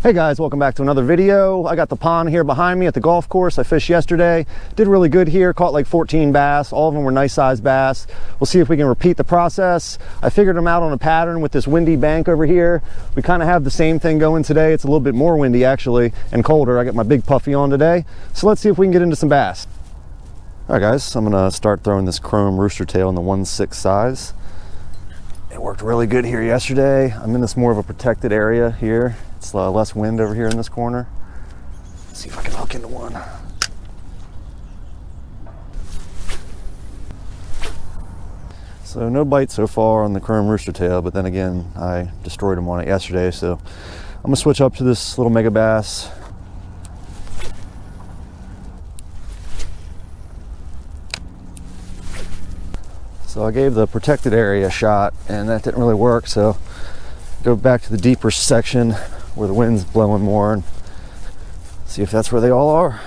Hey guys, welcome back to another video. I got the pond here behind me at the golf course. I fished yesterday, did really good here, caught like 14 bass. All of them were nice sized bass. We'll see if we can repeat the process. I figured them out on a pattern with this windy bank over here. We kind of have the same thing going today. It's a little bit more windy actually and colder. I got my big puffy on today. So let's see if we can get into some bass. All right guys, I'm gonna start throwing this chrome rooster tail in the 1/6 size. It worked really good here yesterday. I'm in this more of a protected area here. It's less wind over here in this corner. Let's see if I can hook into one. So no bite so far on the chrome rooster tail, but then again, I destroyed him on it yesterday. So I'm gonna switch up to this little mega bass. So I gave the protected area a shot and that didn't really work. So go back to the deeper section where the wind's blowing more and see if that's where they all are.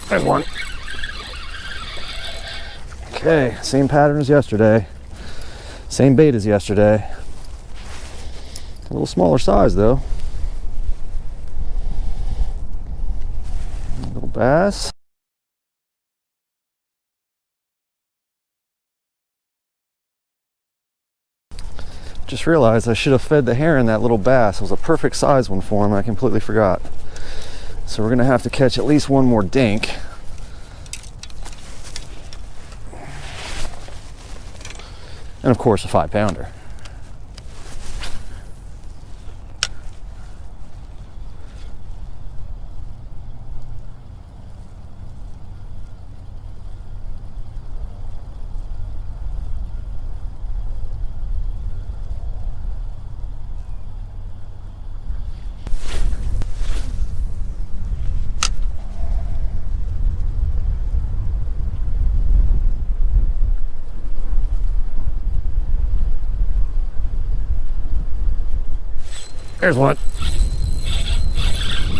There's one. Okay, same pattern as yesterday. Same bait as yesterday. A little smaller size though. Little bass. Just realized I should have fed the heron that little bass. It was a perfect size one for him. I completely forgot. So we're gonna have to catch at least one more dink. And of course a 5-pounder. There's one.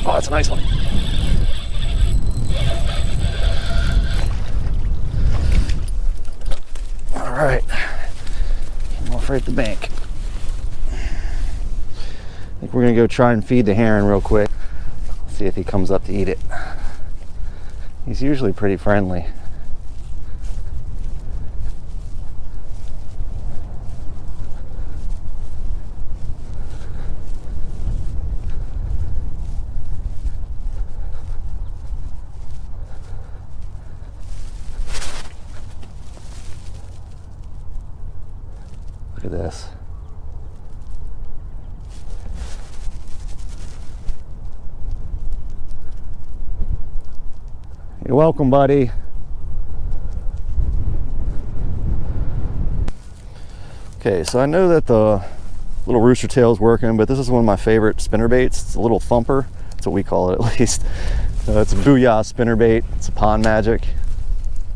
Oh, that's a nice one. All right, I'm off right at the bank. I think we're gonna go try and feed the heron real quick. See if he comes up to eat it. He's usually pretty friendly. Look at this. You're welcome, buddy. Okay, so I know that the little rooster tail is working, but this is one of my favorite spinner baits. It's a little thumper. That's what we call it, at least. It's a Booyah spinner bait. It's a Pond Magic.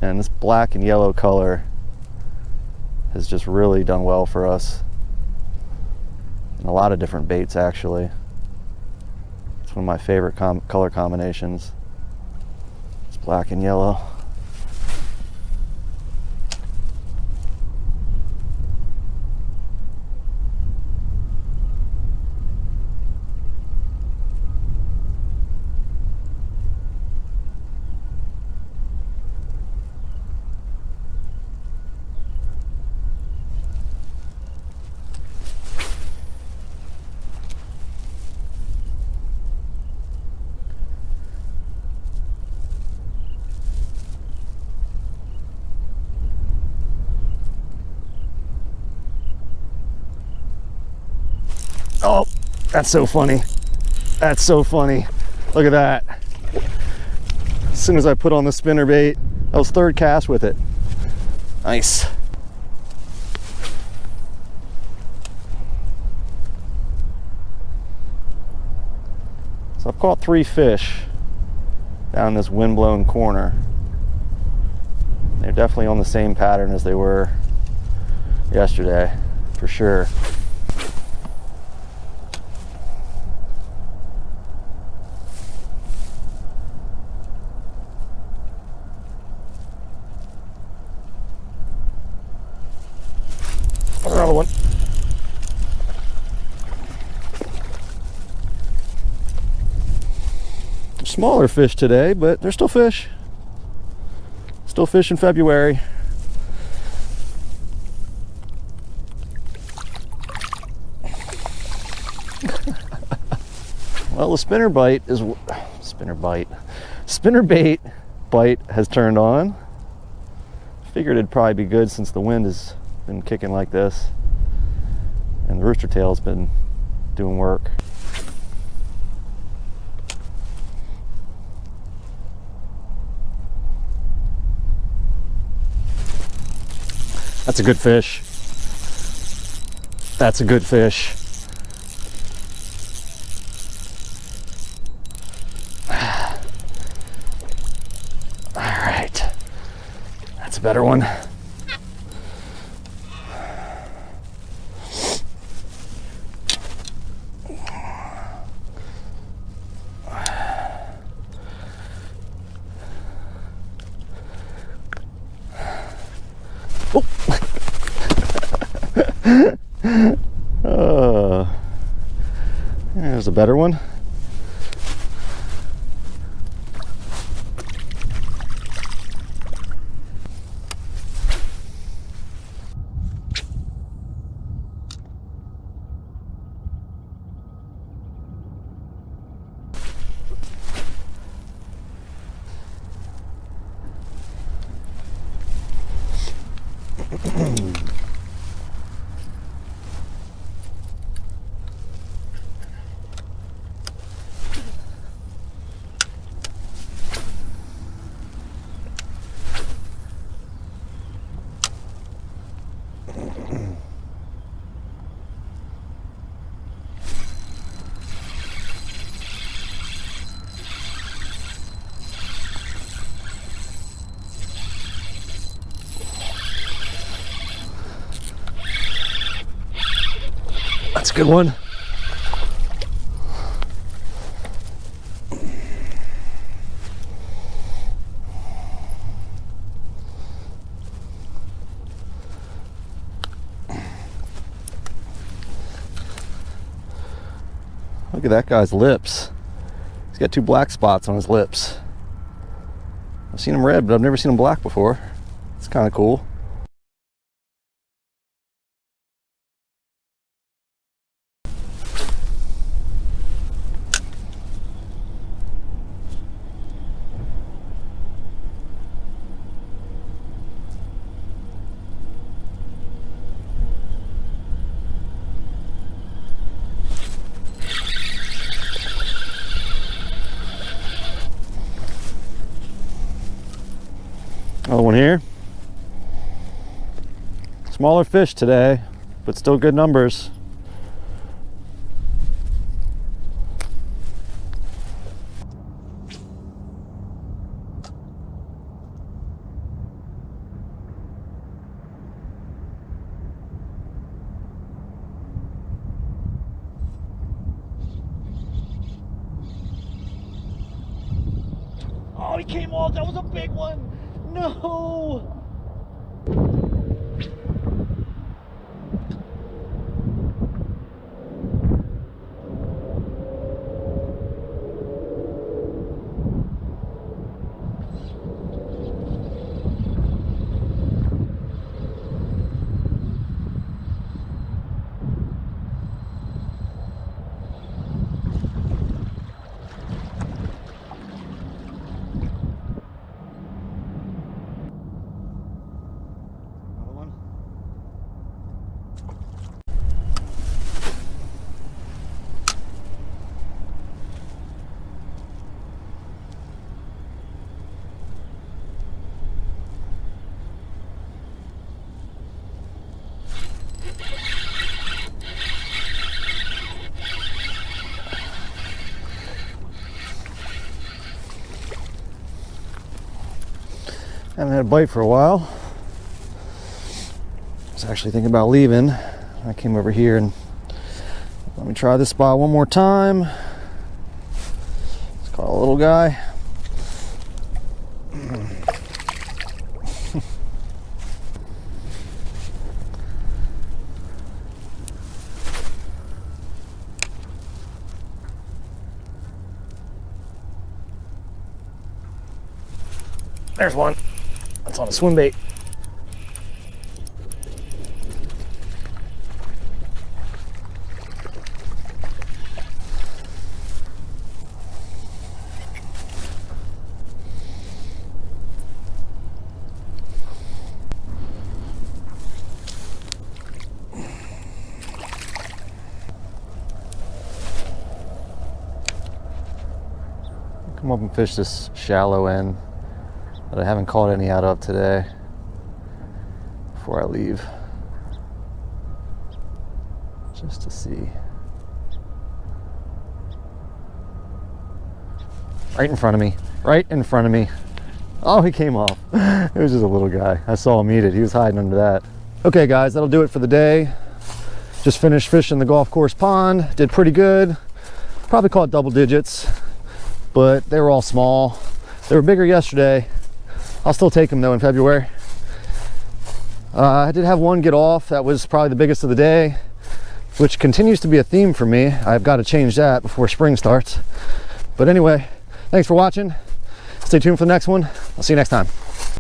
And this black and yellow color has just really done well for us in a lot of different baits actually. It's one of my favorite color combinations. It's black and yellow. Oh, that's so funny. That's so funny. Look at that. As soon as I put on the spinner bait, that was third cast with it. Nice. So I've caught 3 fish down this windblown corner. They're definitely on the same pattern as they were yesterday, for sure. Another one. Smaller fish today, but they're still fish. Still fish in February. Well, the spinner bait bite has turned on. Figured it'd probably be good since the wind has been kicking like this and the rooster tail's been doing work. That's a good fish. That's a good fish. All right, that's a better one. There's a better one. That's a good one. Look at that guy's lips. He's got 2 black spots on his lips. I've seen him red, but I've never seen him black before. It's kind of cool. Another one here. Smaller fish today, but still good numbers. Oh, he came off. That was a big one. No! Haven't had a bite for a while. I was actually thinking about leaving. I came over here and let me try this spot one more time. Let's call a little guy. There's one. That's on a swim bait. Come up and fish this shallow end that I haven't caught any out of today before I leave, just to see. Right in front of me, right in front of me. Oh, he came off. It was just a little guy. I saw him eat it. He was hiding under that. Okay guys, that'll do it for the day. Just finished fishing the golf course pond. Did pretty good. Probably caught double digits, but they were all small. They were bigger yesterday. I'll still take them though in February. I did have one get off. That was probably the biggest of the day, which continues to be a theme for me. I've got to change that before spring starts. But anyway, thanks for watching. Stay tuned for the next one. I'll see you next time.